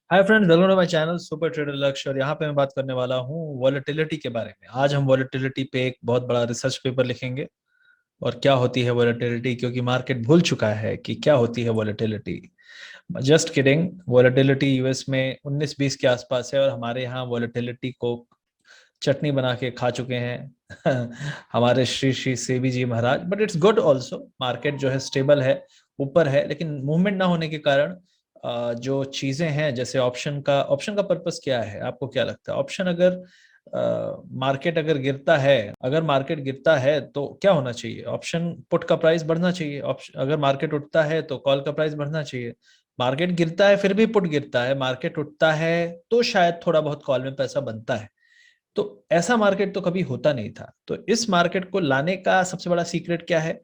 Hi friends, welcome to my channel super trader Lakshya. और यहाँ पे मैं बात करने वाला हूँ वॉलेटिलिटी के बारे में। आज हम वॉलेटिलिटी पे एक बहुत बड़ा रिसर्च पेपर लिखेंगे और क्या होती है वॉलेटिलिटी, क्योंकि मार्केट भूल चुका है कि क्या होती है volatility. Just kidding, volatility US में 19-20 के आसपास है और हमारे यहाँ वॉलेटिलिटी को चटनी बना के खा चुके हैं हमारे श्री श्री सेबी जी महाराज। But it's good also, market जो है स्टेबल है, ऊपर है, लेकिन मूवमेंट ना होने के कारण जो चीजें हैं, जैसे ऑप्शन का पर्पस क्या है, आपको क्या लगता है? ऑप्शन अगर मार्केट अगर मार्केट गिरता है तो क्या होना चाहिए? ऑप्शन पुट का प्राइस बढ़ना चाहिए। ऑप्शन अगर मार्केट उठता है तो कॉल का प्राइस बढ़ना चाहिए। मार्केट गिरता है फिर भी पुट गिरता है, मार्केट उठता है तो शायद थोड़ा बहुत कॉल में पैसा बनता है। तो ऐसा मार्केट तो कभी होता नहीं था। तो इस मार्केट को लाने का सबसे बड़ा सीक्रेट क्या है?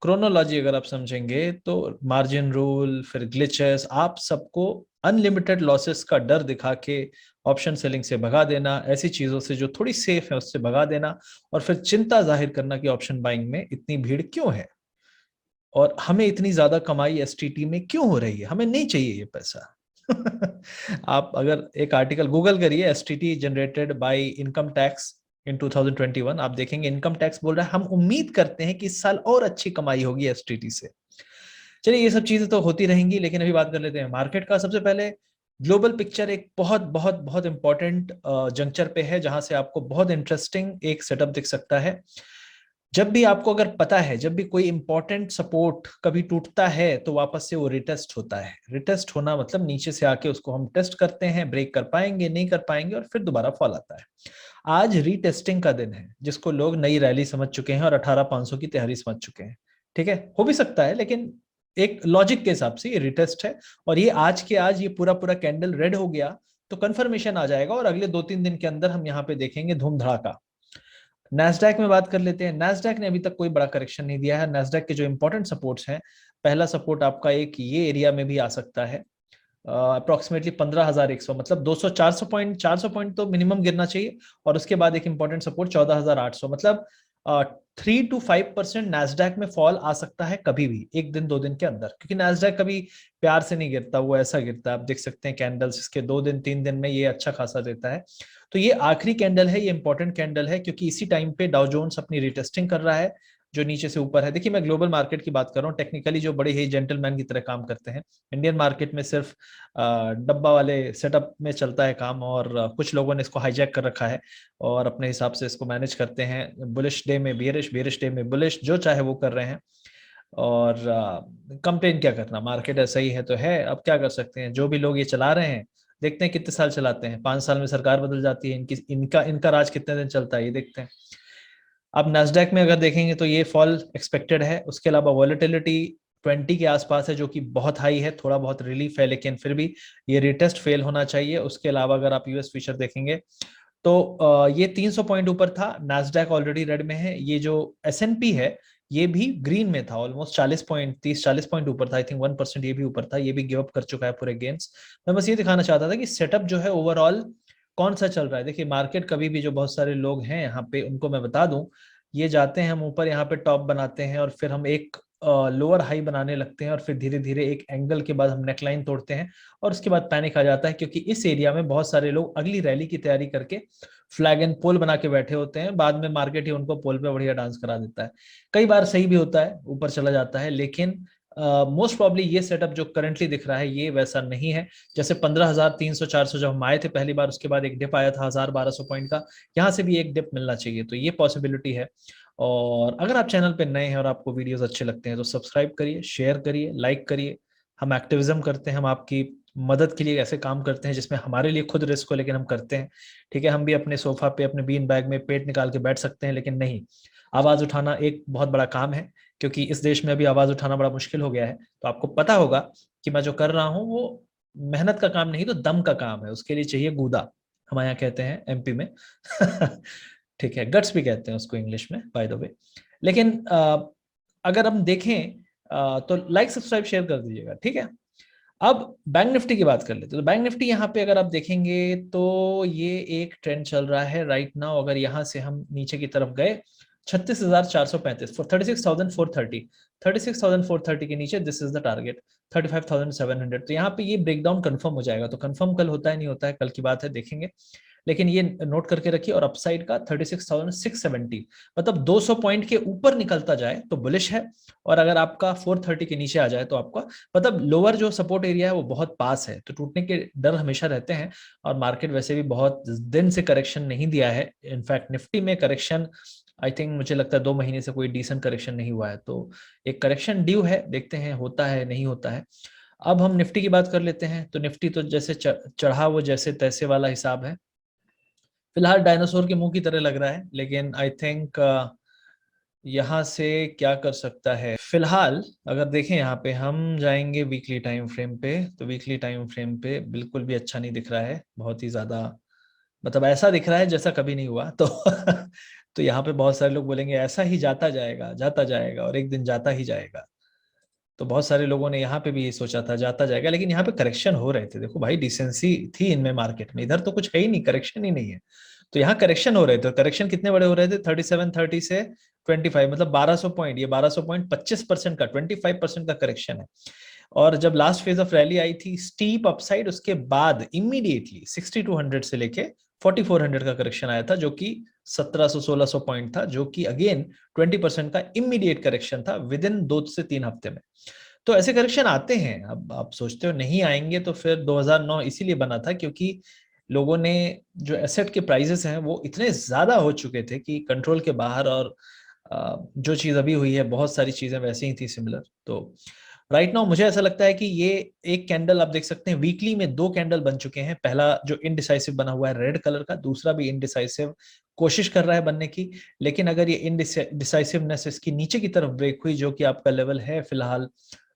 क्रोनोलॉजी अगर आप समझेंगे तो मार्जिन रूल, फिर ग्लिचेस, आप सबको अनलिमिटेड लॉसेस का डर दिखा के ऑप्शन सेलिंग से भगा देना, ऐसी चीजों से जो थोड़ी सेफ है उससे भगा देना, और फिर चिंता जाहिर करना कि ऑप्शन बाइंग में इतनी भीड़ क्यों है और हमें इतनी ज्यादा कमाई एसटीटी में क्यों हो रही है, हमें नहीं चाहिए ये पैसा। आप अगर एक आर्टिकल गूगल करिए, STT generated by income tax in 2021, आप देखेंगे इनकम टैक्स बोल रहा है हम उम्मीद करते हैं कि इस साल और अच्छी कमाई होगी एसटीटी से। चलिए, ये सब चीजें तो होती रहेंगी, लेकिन अभी बात कर लेते हैं मार्केट का। सबसे पहले ग्लोबल पिक्चर एक बहुत बहुत बहुत इंपॉर्टेंट जंक्चर पे है, जहां से आपको बहुत इंटरेस्टिंग एक सेटअप दिख सकता है। जब भी आपको अगर पता है, जब भी कोई इंपॉर्टेंट सपोर्ट कभी टूटता है तो वापस से वो रिटेस्ट होता है। रिटेस्ट होना मतलब नीचे से आके उसको हम टेस्ट करते हैं, ब्रेक कर पाएंगे नहीं कर पाएंगे, और फिर दोबारा फॉल आता है। आज रीटेस्टिंग का दिन है, जिसको लोग नई रैली समझ चुके हैं और 18,500 की तैयारी समझ चुके हैं। ठीक है, हो भी सकता है, लेकिन एक लॉजिक के हिसाब से ये रिटेस्ट है। और ये आज के आज ये पूरा पूरा कैंडल रेड हो गया तो कंफर्मेशन आ जाएगा, और अगले 2-3 दिन के अंदर हम यहाँ पे देखेंगे धूम धड़ाका। नैस्डैक में बात कर लेते हैं। नैस्डैक ने अभी तक कोई बड़ा करेक्शन नहीं दिया है। नैस्डैक के जो इंपॉर्टेंट सपोर्ट्स हैं, पहला सपोर्ट आपका एक ये एरिया में भी आ सकता है, अप्रोक्सीमेटली 15,100, मतलब 200-400 पॉइंट तो मिनिमम गिरना चाहिए। और उसके बाद एक इंपॉर्टेंट सपोर्ट 14,800, मतलब 3 to 5% नैस्डैक में फॉल आ सकता है कभी भी, 1 दिन 2 दिन के अंदर, क्योंकि नैस्डैक कभी प्यार से नहीं गिरता, वो ऐसा गिरता है। आप देख सकते हैं कैंडल्स इसके 2 दिन 3 दिन में ये अच्छा खासा देता है। तो ये आखिरी कैंडल है, ये इंपॉर्टेंट कैंडल है, क्योंकि इसी टाइम पे डाउ जोन्स अपनी रिटेस्टिंग कर रहा है जो नीचे से ऊपर है। देखिए, मैं ग्लोबल मार्केट की बात कर रहा हूँ, टेक्निकली जो बड़े ही जेंटलमैन की तरह काम करते हैं। इंडियन मार्केट में सिर्फ डब्बा वाले सेटअप में चलता है काम, और कुछ लोगों ने इसको हाईजैक कर रखा है और अपने हिसाब से इसको मैनेज करते हैं। बुलिश डे में बियरिश, बियरिश डे में बुलिश, जो चाहे वो कर रहे हैं। और कंप्लेन क्या करना, मार्केट ऐसा ही है तो है, अब क्या कर सकते हैं। जो भी लोग ये चला रहे हैं, देखते हैं कितने साल चलाते हैं। 5 साल में सरकार बदल जाती है, इनकी इनका इनका राज कितने दिन चलता है, ये देखते हैं। अब नैस्डैक में अगर देखेंगे तो ये फॉल एक्सपेक्टेड है। उसके अलावा वॉलेटिलिटी 20 के आसपास है, जो कि बहुत हाई है, थोड़ा बहुत रिलीफ है, लेकिन फिर भी ये रिटेस्ट फेल होना चाहिए। उसके अलावा अगर आप यूएस फ्यूचर देखेंगे तो ये 300 पॉइंट ऊपर था, नैस्डैक ऑलरेडी रेड में है। ये जो एसएनपी है ये भी ग्रीन में था, ऑलमोस्ट 40 पॉइंट, 30-40 पॉइंट ऊपर था। आई थिंक 1% ये भी ऊपर था, ये भी गिव अप कर चुका है पूरे गेम्स। मैं बस ये दिखाना चाहता था कि सेटअप जो है ओवरऑल कौन सा चल रहा है। देखिए, मार्केट कभी भी, जो बहुत सारे लोग हैं यहाँ पे उनको मैं बता दूं, ये जाते हैं हम ऊपर यहाँ पे टॉप बनाते हैं और फिर हम एक लोअर हाई बनाने लगते हैं, और फिर धीरे धीरे एक एंगल के बाद हम नेकलाइन तोड़ते हैं, और उसके बाद पैनिक आ जाता है, क्योंकि इस एरिया में बहुत सारे लोग अगली रैली की तैयारी करके फ्लैग एंड पोल बना के बैठे होते हैं। बाद में मार्केट ही उनको पोल पे बढ़िया डांस करा देता है। कई बार सही भी होता है, ऊपर चला जाता है, लेकिन मोस्ट प्रॉब्ली ये सेटअप जो करंटली दिख रहा है ये वैसा नहीं है। जैसे 15,300-400 जब हम आए थे पहली बार, उसके बाद एक डिप आया था 1,000-1,200 पॉइंट का, यहाँ से भी एक डिप मिलना चाहिए, तो ये पॉसिबिलिटी है। और अगर आप चैनल पे नए हैं और आपको वीडियोस अच्छे लगते हैं तो सब्सक्राइब करिए, शेयर करिए, लाइक करिए। हम एक्टिविज्म करते हैं, हम आपकी मदद के लिए ऐसे काम करते हैं जिसमें हमारे लिए खुद रिस्क हो, लेकिन हम करते हैं। ठीक है, हम भी अपने सोफा पे अपने बीन बैग में पेट निकाल के बैठ सकते हैं, लेकिन नहीं, आवाज उठाना एक बहुत बड़ा काम है, क्योंकि इस देश में अभी आवाज उठाना बड़ा मुश्किल हो गया है। तो आपको पता होगा कि मैं जो कर रहा हूँ वो मेहनत का काम नहीं तो दम का काम है, उसके लिए चाहिए गूदा, हमारे यहाँ कहते हैं एमपी में ठीक है, गट्स भी कहते हैं उसको इंग्लिश में, बाय द वे। लेकिन अगर हम देखें तो लाइक सब्सक्राइब शेयर कर दीजिएगा, ठीक है। अब बैंक निफ्टी की बात कर लेते हैं। तो बैंक निफ्टी यहाँ पे अगर आप देखेंगे तो ये एक ट्रेंड चल रहा है राइट नाउ। अगर यहाँ से हम नीचे की तरफ गए, 36,435, 36,430, 36,430 के नीचे दिस इज द टारगेट। 35,700। तो यहाँ पे ये ब्रेकडाउन कंफर्म हो जाएगा। तो कंफर्म कल होता है नहीं होता है, कल की बात है, देखेंगे। लेकिन ये नोट करके रखिए। और अपसाइड का 36,670, मतलब 200 पॉइंट के ऊपर निकलता जाए तो बुलिश है। और अगर आपका 430 के नीचे आ जाए तो आपका मतलब लोअर जो सपोर्ट एरिया है वो बहुत पास है, तो टूटने के डर हमेशा रहते हैं। और मार्केट वैसे भी बहुत दिन से करेक्शन नहीं दिया है। इनफैक्ट निफ्टी में करेक्शन आई थिंक मुझे लगता है 2 महीने से कोई डिसेंट करेक्शन नहीं हुआ है। तो एक करेक्शन ड्यू है, देखते हैं होता है नहीं होता है। अब हम निफ्टी की बात कर लेते हैं। तो निफ्टी तो जैसे चढ़ा वो जैसे तैसे वाला हिसाब है। फिलहाल डायनासोर के मुंह की तरह लग रहा है, लेकिन आई थिंक यहाँ से क्या कर सकता है फिलहाल। अगर देखें यहाँ पे हम जाएंगे वीकली टाइम फ्रेम पे, तो वीकली टाइम फ्रेम पे बिल्कुल भी अच्छा नहीं दिख रहा है, बहुत ही ज्यादा, मतलब ऐसा दिख रहा है जैसा कभी नहीं हुआ। तो तो यहाँ पे बहुत सारे लोग बोलेंगे ऐसा ही जाता जाएगा और एक दिन जाता ही जाएगा। तो बहुत सारे लोगों ने यहाँ पे भी ये सोचा था जाता जाएगा, लेकिन यहाँ पे करेक्शन हो रहे थे। देखो भाई, डिसेंसी थी इनमें मार्केट में, इधर तो कुछ है ही नहीं, करेक्शन ही नहीं है। तो यहाँ करेक्शन हो रहे थे। करेक्शन कितने बड़े हो रहे थे? 3730 से 25, मतलब 1200 पॉइंट। ये 1200 पॉइंट 25% का, 25% का करेक्शन है। और जब लास्ट फेज ऑफ रैली आई थी स्टीप अपसाइड, उसके बाद इमीडिएटली 6200 से लेके 4400 का करेक्शन आया था, जो कि 1700-1600 पॉइंट था, जो कि अगेन 20% का इमीडिएट करेक्शन था विद इन 2 से 3 हफ्ते में। तो ऐसे करेक्शन आते हैं। अब आप सोचते हो नहीं आएंगे, तो फिर 2009 इसीलिए बना था क्योंकि लोगों ने जो एसेट के प्राइसेस हैं वो इतने ज्यादा हो चुके थे कि कंट्रोल के बाहर। और जो चीज अभी हुई है, बहुत सारी चीजें वैसे ही थी सिमिलर। तो राइट नाउ मुझे ऐसा लगता है कि ये एक कैंडल आप देख सकते हैं, वीकली में 2 कैंडल बन चुके हैं। पहला जो इनडिसाइसिव बना हुआ है रेड कलर का, दूसरा भी इनडिसाइसिव कोशिश कर रहा है बनने की। लेकिन अगर ये इनडिसाइसिवनेस इसकी नीचे की तरफ ब्रेक हुई, जो कि आपका लेवल है फिलहाल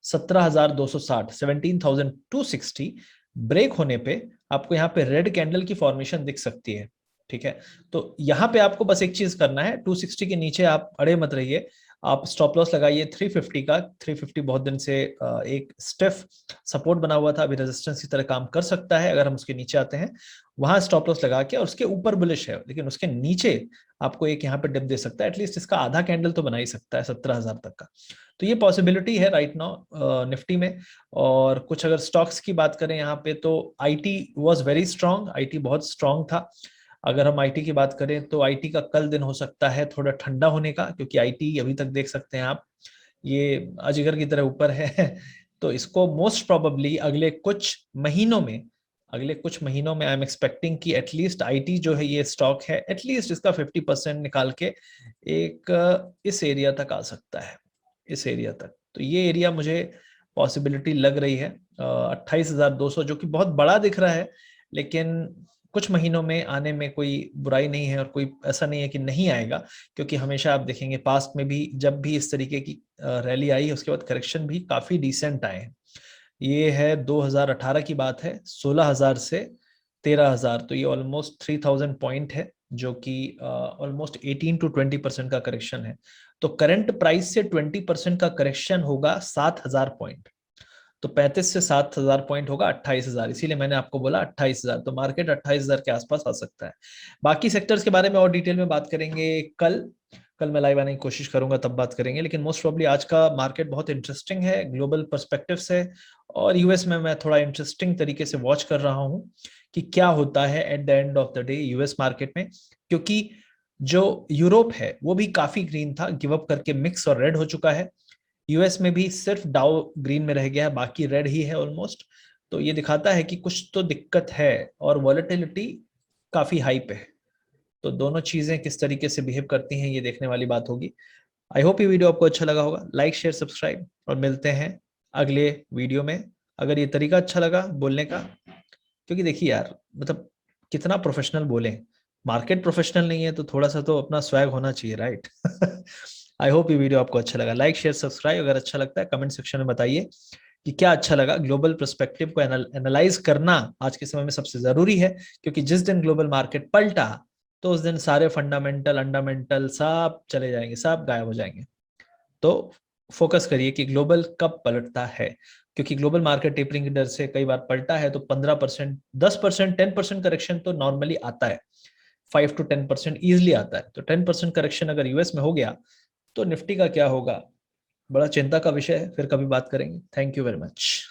17,260, 17,260, ब्रेक होने पे आपको यहाँ पे रेड कैंडल की फॉर्मेशन दिख सकती है। ठीक है, तो यहाँ पे आपको बस एक चीज करना है, 260 के नीचे आप अड़े मत रहिए। आप स्टॉप लॉस लगाइए 350 का। 350 बहुत दिन से एक स्टिफ सपोर्ट बना हुआ था, अभी रेजिस्टेंस की तरह काम कर सकता है। अगर हम उसके नीचे आते हैं, वहां स्टॉप लॉस लगा के, और उसके ऊपर बुलिश है, लेकिन उसके नीचे आपको एक यहाँ पे डिप दे सकता है। एटलीस्ट इसका आधा कैंडल तो बना ही सकता है 17,000 तक का। तो ये पॉसिबिलिटी है राइट नाउ निफ्टी में। और कुछ अगर स्टॉक्स की बात करें यहाँ पे, तो IT was very strong, IT बहुत स्ट्रांग था। अगर हम आईटी की बात करें तो आईटी का कल दिन हो सकता है थोड़ा ठंडा होने का, क्योंकि आईटी अभी तक देख सकते हैं आप, ये अजगर की तरह ऊपर है। तो इसको मोस्ट प्रोबेबली अगले कुछ महीनों में आई एम एक्सपेक्टिंग कि एटलीस्ट आईटी जो है ये स्टॉक है, एटलीस्ट इसका 50% निकाल के एक इस एरिया तक आ सकता है, इस एरिया तक। तो ये एरिया मुझे पॉसिबिलिटी लग रही है 28,200, जो कि बहुत बड़ा दिख रहा है। लेकिन कुछ महीनों में आने में कोई बुराई नहीं है, और कोई ऐसा नहीं है कि नहीं आएगा। क्योंकि हमेशा आप देखेंगे पास्ट में भी जब भी इस तरीके की रैली आई है, उसके बाद करेक्शन भी काफी डिसेंट आए हैं। ये है 2018 की बात है, 16,000 से 13,000, तो ये ऑलमोस्ट 3,000 पॉइंट है, जो कि ऑलमोस्ट 18 to 20% का करेक्शन है। तो करंट प्राइस से 20% का करेक्शन होगा 7,000 पॉइंट। तो 35 से 7,000 पॉइंट होगा 28,000, इसीलिए मैंने आपको बोला 28,000। तो मार्केट 28,000 के आसपास आ सकता है। बाकी सेक्टर्स के बारे में और डिटेल में बात करेंगे कल। कल मैं लाइव आने की कोशिश करूंगा, तब बात करेंगे। लेकिन मोस्ट प्रोबेबली आज का मार्केट बहुत इंटरेस्टिंग है ग्लोबल पर्सपेक्टिव से। और यूएस में मैं थोड़ा इंटरेस्टिंग तरीके से वॉच कर रहा हूँ कि क्या होता है at the end of the day US market में। क्योंकि जो यूरोप है वो भी काफी ग्रीन था, गिव अप करके मिक्स और रेड हो चुका है। यूएस में भी सिर्फ डाउ ग्रीन में रह गया है, बाकी रेड ही है ऑलमोस्ट। तो ये दिखाता है कि कुछ तो दिक्कत है, और वॉलेटिलिटी काफी हाई पे है। तो दोनों चीजें किस तरीके से बिहेव करती हैं, ये देखने वाली बात होगी। आई होप ये वीडियो आपको अच्छा लगा होगा। लाइक शेयर सब्सक्राइब, और मिलते हैं अगले वीडियो में। अगर ये तरीका अच्छा लगा बोलने का, क्योंकि देखिए यार, मतलब कितना प्रोफेशनल बोले, मार्केट प्रोफेशनल नहीं है तो थोड़ा सा तो अपना स्वैग होना चाहिए, राइट? आई होप ये वीडियो आपको अच्छा लगा। लाइक शेयर सब्सक्राइब, अगर अच्छा लगता है कमेंट सेक्शन में बताइए कि क्या अच्छा लगा। ग्लोबल पर्सपेक्टिव को एनालाइज करना आज के समय में सबसे जरूरी है, क्योंकि जिस दिन ग्लोबल मार्केट पलटा, तो उस दिन सारे फंडामेंटल अंडामेंटल सब चले जाएंगे, सब गायब हो जाएंगे। तो फोकस करिए कि ग्लोबल कब पलटता है, क्योंकि ग्लोबल मार्केट टेपरिंग के डर से कई बार पलटा है। तो 15%, 10%, 10% करेक्शन तो नॉर्मली आता है, 5 to 10% ईजिली आता है। तो 10% करेक्शन अगर यूएस में हो गया, तो निफ्टी का क्या होगा बड़ा चिंता का विषय है, फिर कभी बात करेंगे। Thank you very much.